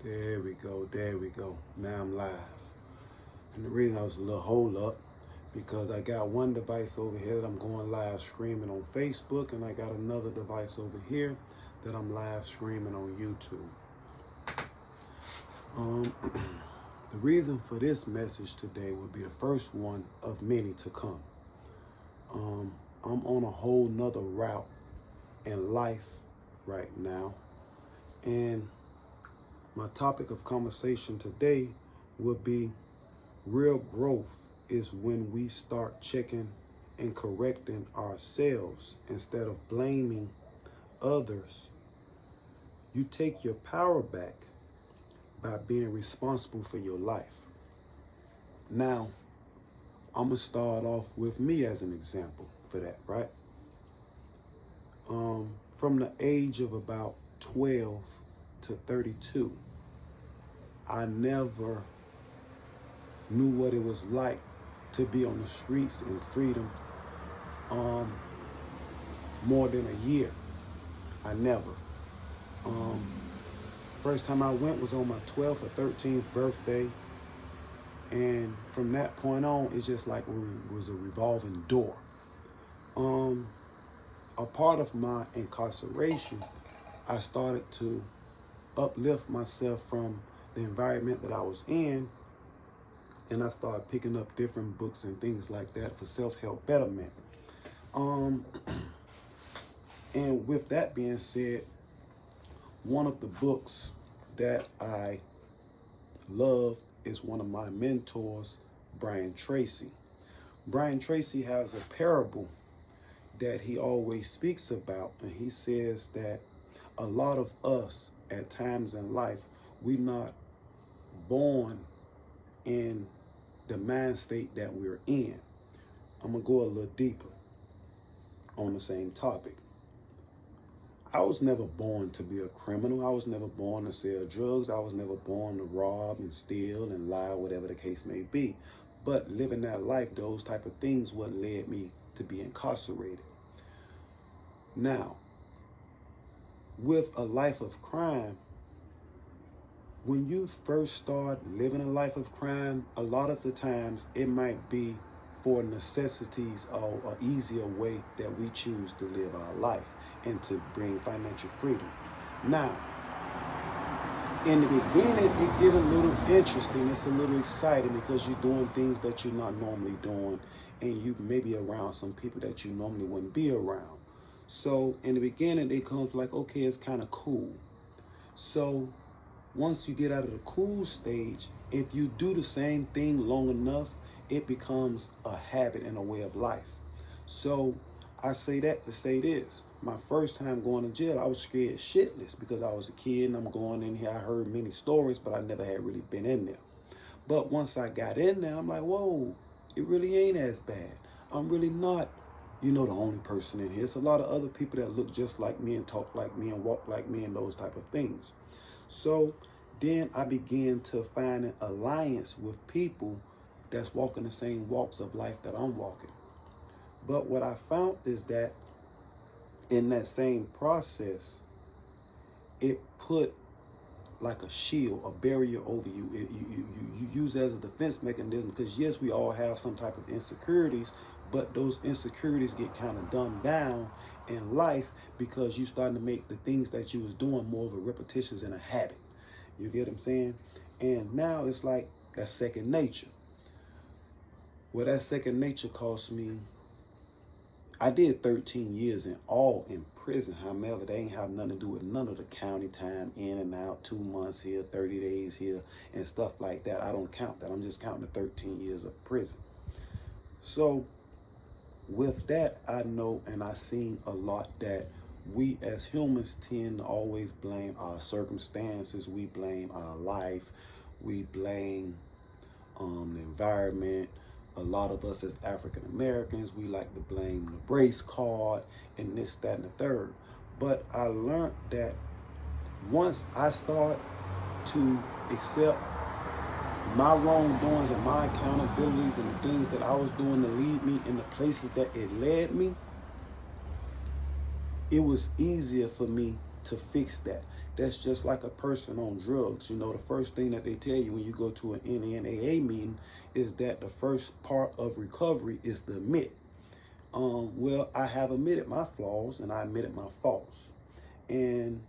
There we go, there we go. Now I'm live. And the reason I was a little hold up, because I got one device over here that I'm going live streaming on Facebook, and I got another device over here that I'm live streaming on YouTube. The reason for this message today will be the first one of many to come. I'm on a whole nother route in life right now, and my topic of conversation today will be real growth is when we start checking and correcting ourselves instead of blaming others. You take your power back by being responsible for your life. Now, I'm gonna start off with me as an example for that, right? From the age of about 12 to 32, I never knew what it was like to be on the streets in freedom more than a year. I never. First time I went was on my 12th or 13th birthday. And from that point on, it's just like it was a revolving door. A part of my incarceration, I started to uplift myself from the environment that I was in, and I started picking up different books and things like that for self-help betterment. And with that being said, one of the books that I love is one of my mentors, Brian Tracy. Brian Tracy has a parable that he always speaks about, and he says that a lot of us at times in life, we're not born in the mind state that we're in. I'm gonna go a little deeper on the same topic. I was never born to be a criminal. I was never born to sell drugs. I was never born to rob and steal and lie, whatever the case may be. But living that life, those type of things, what led me to be incarcerated. Now, with a life of crime, when you first start living a life of crime, a lot of the times it might be for necessities or an easier way that we choose to live our life and to bring financial freedom. Now, in the beginning, it gets a little interesting. It's a little exciting because you're doing things that you're not normally doing, and you may be around some people that you normally wouldn't be around. So in the beginning, it comes like, okay, it's kind of cool. So once you get out of the cool stage, if you do the same thing long enough, it becomes a habit and a way of life. So I say that to say this. My first time going to jail, I was scared shitless because I was a kid and I'm going in here. I heard many stories, but I never had really been in there. But once I got in there, I'm like, whoa, it really ain't as bad. I'm really not, the only person in here. It's a lot of other people that look just like me and talk like me and walk like me and those type of things. So then I began to find an alliance with people that's walking the same walks of life that I'm walking. But what I found is that in that same process, it put like a shield, a barrier over you. You use it as a defense mechanism because yes, we all have some type of insecurities, but those insecurities get kind of dumbed down in life because you starting to make the things that you was doing more of a repetitions and a habit. You get what I'm saying? And now it's like that's second nature. Well, that second nature cost me, I did 13 years in all in prison. However, they ain't have nothing to do with none of the county time, in and out, 2 months here, 30 days here, and stuff like that. I don't count that. I'm just counting the 13 years of prison. So with that, I know and I seen a lot that we as humans tend to always blame our circumstances. We blame our life. We blame the environment. A lot of us as African Americans, we like to blame the brace card and this, that, and the third. But I learned that once I start to accept my wrongdoings and my accountabilities and the things that I was doing to lead me in the places that it led me, it was easier for me to fix that. That's just like a person on drugs. You know, the first thing that they tell you when you go to an NNAA meeting is that the first part of recovery is to admit. Well, I have admitted my flaws and I admitted my faults. And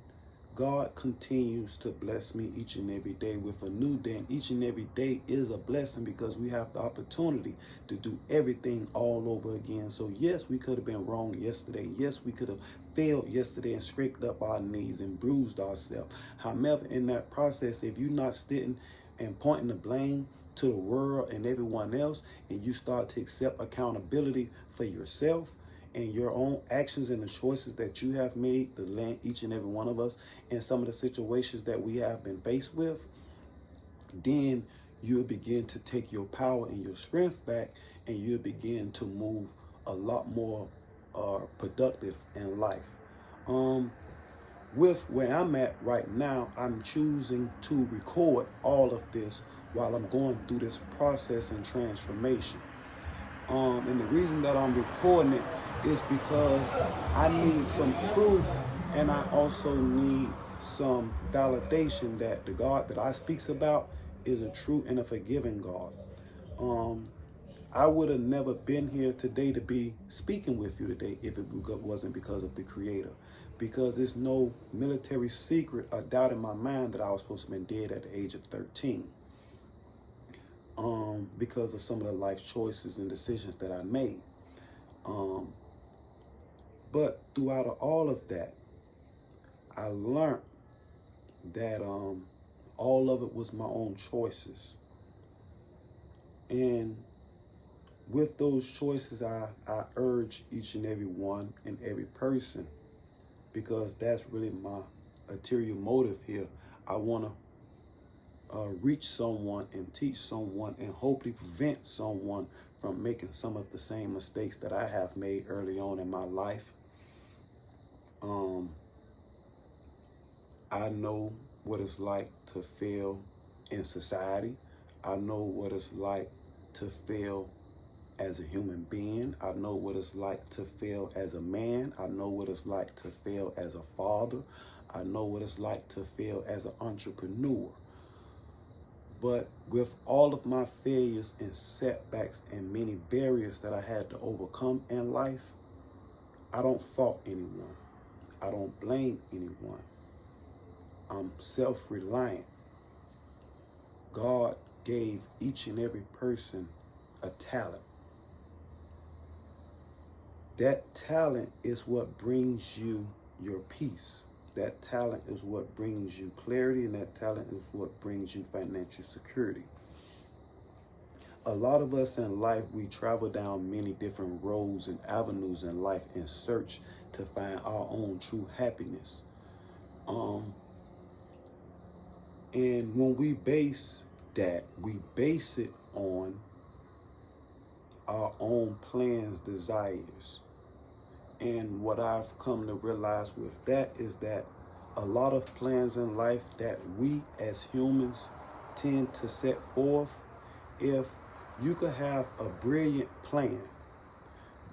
God continues to bless me each and every day with a new day. And each and every day is a blessing because we have the opportunity to do everything all over again. So yes, we could have been wrong yesterday. Yes, we could have failed yesterday and scraped up our knees and bruised ourselves. However, in that process, if you're not sitting and pointing the blame to the world and everyone else, and you start to accept accountability for yourself and your own actions and the choices that you have made, to land each and every one of us in some of the situations that we have been faced with, then you'll begin to take your power and your strength back, and you'll begin to move a lot more productive in life. With where I'm at right now, I'm choosing to record all of this while I'm going through this process and transformation. And the reason that I'm recording it is because I need some proof, and I also need some validation that the God that I speaks about is a true and a forgiving God. I would have never been here today to be speaking with you today if it wasn't because of the Creator. Because there's no military secret or doubt in my mind that I was supposed to have been dead at the age of 13. Because of some of the life choices and decisions that I made. But throughout all of that, I learned that all of it was my own choices. And with those choices, I urge each and every one and every person, because that's really my ulterior motive here. I want to reach someone and teach someone and hopefully prevent someone from making some of the same mistakes that I have made early on in my life. I know what it's like to fail in society. I know what it's like to fail as a human being. I know what it's like to fail as a man. I know what it's like to fail as a father. I know what it's like to fail as an entrepreneur. But with all of my failures and setbacks and many barriers that I had to overcome in life, I don't fault anyone. I don't blame anyone. I'm self-reliant. God gave each and every person a talent. That talent is what brings you your peace. That talent is what brings you clarity, and that talent is what brings you financial security. A lot of us in life, we travel down many different roads and avenues in life in search to find our own true happiness. And when we base that, we base it on our own plans, desires. And what I've come to realize with that is that a lot of plans in life that we as humans tend to set forth, if you could have a brilliant plan,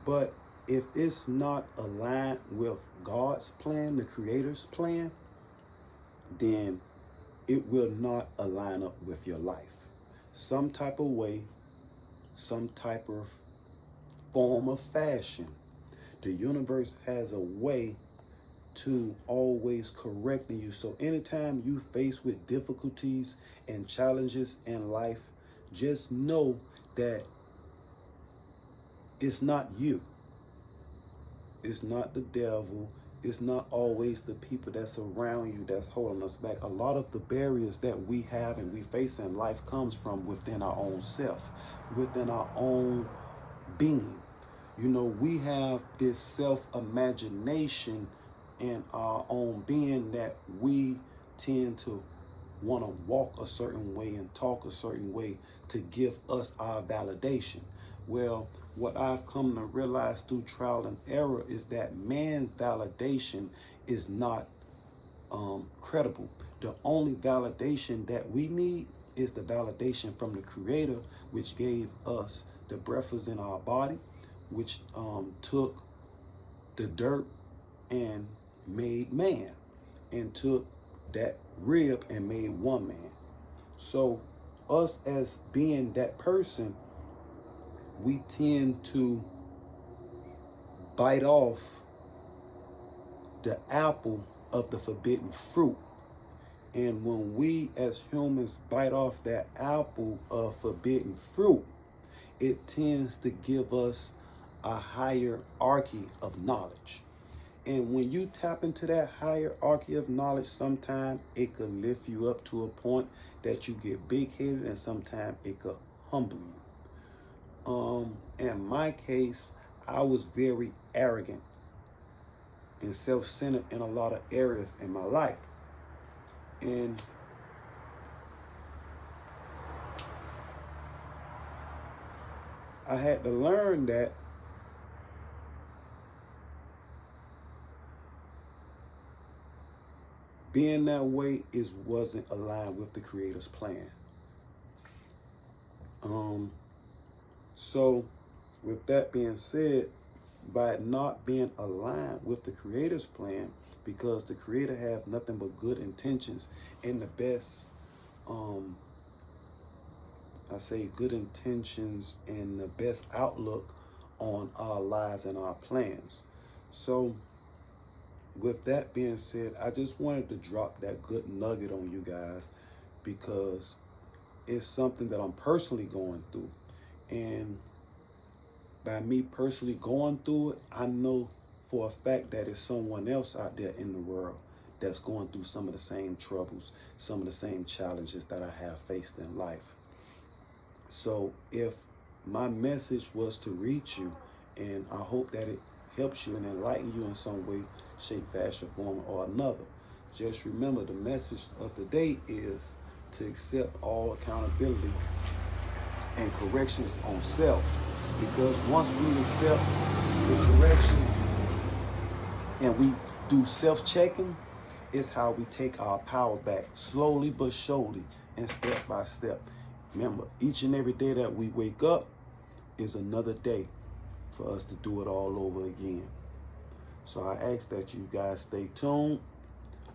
but if it's not aligned with God's plan, the Creator's plan, then it will not align up with your life. Some type of way, some type of form of fashion, the universe has a way to always correcting you. So anytime you face with difficulties and challenges in life, just know that it's not you. It's not the devil. It's not always the people that's around you that's holding us back. A lot of the barriers that we have and we face in life comes from within our own self, within our own being. You know, we have this self-imagination in our own being that we tend to want to walk a certain way and talk a certain way to give us our validation. Well, what I've come to realize through trial and error is that man's validation is not credible. The only validation that we need is the validation from the Creator, which gave us the breath in our body, which took the dirt and made man. and took that rib and made one man. So us as being that person, we tend to bite off the apple of the forbidden fruit. And when we as humans bite off that apple of forbidden fruit, it tends to give us a hierarchy of knowledge. And when you tap into that hierarchy of knowledge, sometimes it could lift you up to a point that you get big-headed, and sometimes it could humble you. In my case, I was very arrogant and self-centered in a lot of areas in my life. And I had to learn that being that way wasn't aligned with the Creator's plan. So with that being said, by not being aligned with the Creator's plan, because the Creator has nothing but good intentions and the best, I say good intentions and the best outlook on our lives and our plans. So with that being said, I just wanted to drop that good nugget on you guys, because it's something that I'm personally going through. And by me personally going through it, I know for a fact that it's someone else out there in the world that's going through some of the same troubles, some of the same challenges that I have faced in life. So if my message was to reach you, and I hope that it helps you and enlighten you in some way, shape, fashion, form, or another, just remember the message of the day is to accept all accountability and corrections on self. Because once we accept the corrections and we do self-checking, it's how we take our power back, slowly but surely and step by step. Remember, each and every day that we wake up is another day for us to do it all over again. So I ask that you guys stay tuned.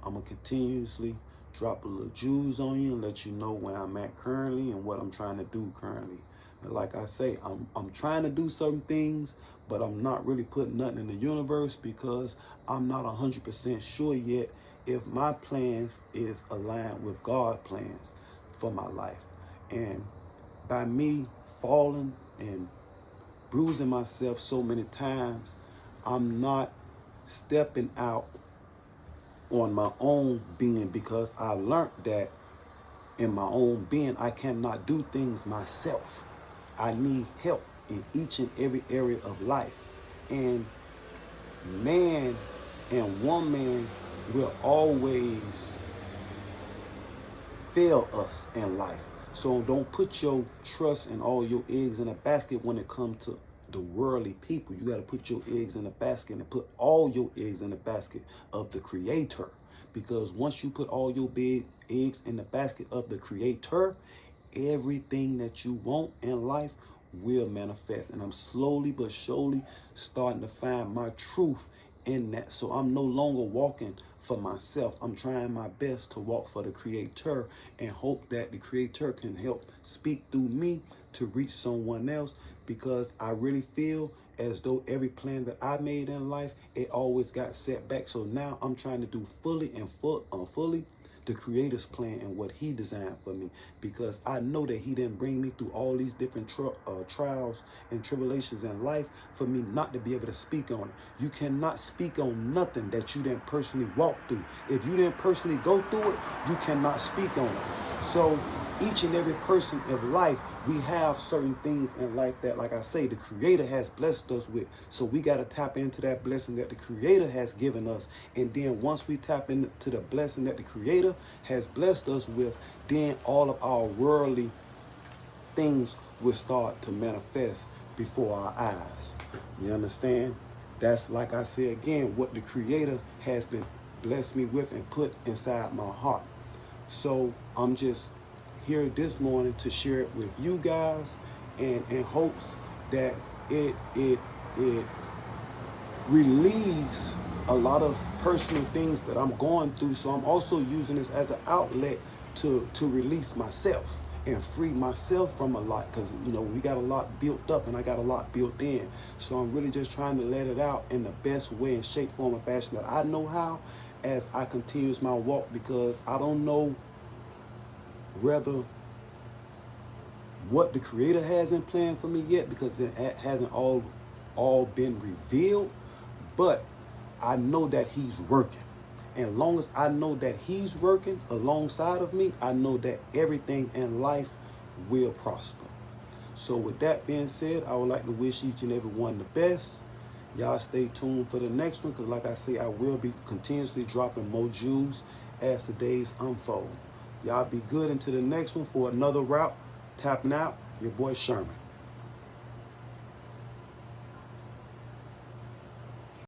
I'm going to continuously drop a little jewels on you and let you know where I'm at currently and what I'm trying to do currently. But like I say, I'm trying to do certain things, but I'm not really putting nothing in the universe because I'm not 100% sure yet if my plans is aligned with God's plans for my life. And by me falling and bruising myself so many times, I'm not stepping out on my own being, because I learned that in my own being, I cannot do things myself. I need help in each and every area of life. And man and woman will always fail us in life. So don't put your trust and all your eggs in a basket when it comes to the worldly people. You got to put your eggs in a basket and put all your eggs in the basket of the Creator. Because once you put all your big eggs in the basket of the Creator, everything that you want in life will manifest. And I'm slowly but surely starting to find my truth in that. So I'm no longer walking for myself. I'm trying my best to walk for the Creator and hope that the Creator can help speak through me to reach someone else, because I really feel as though every plan that I made in life, it always got set back. So now I'm trying to do fully the Creator's plan and what He designed for me, because I know that He didn't bring me through all these different trials and tribulations in life for me not to be able to speak on it. You cannot speak on nothing that you didn't personally walk through. If you didn't personally go through it, you cannot speak on it. So each and every person of life, we have certain things in life that, like I say, the Creator has blessed us with. So we got to tap into that blessing that the Creator has given us. And then once we tap into the blessing that the Creator has blessed us with, then all of our worldly things will start to manifest before our eyes. You understand? That's, like I say again, what the Creator has been blessed me with and put inside my heart. So I'm just here this morning to share it with you guys, and in hopes that it relieves a lot of personal things that I'm going through. So I'm also using this as an outlet to release myself and free myself from a lot, because you know we got a lot built up and I got a lot built in. So I'm really just trying to let it out in the best way and shape, form, and fashion that I know how, as I continue my walk, because I don't know whether what the Creator has in plan for me yet, because it hasn't all been revealed, but I know that He's working. And as long as I know that He's working alongside of me, I know that everything in life will prosper. So with that being said, I would like to wish each and every one the best. Y'all stay tuned for the next one, because like I say, I will be continuously dropping more jewels as the days unfold. Y'all be good until the next one for another route. Tapping out, your boy Sherman.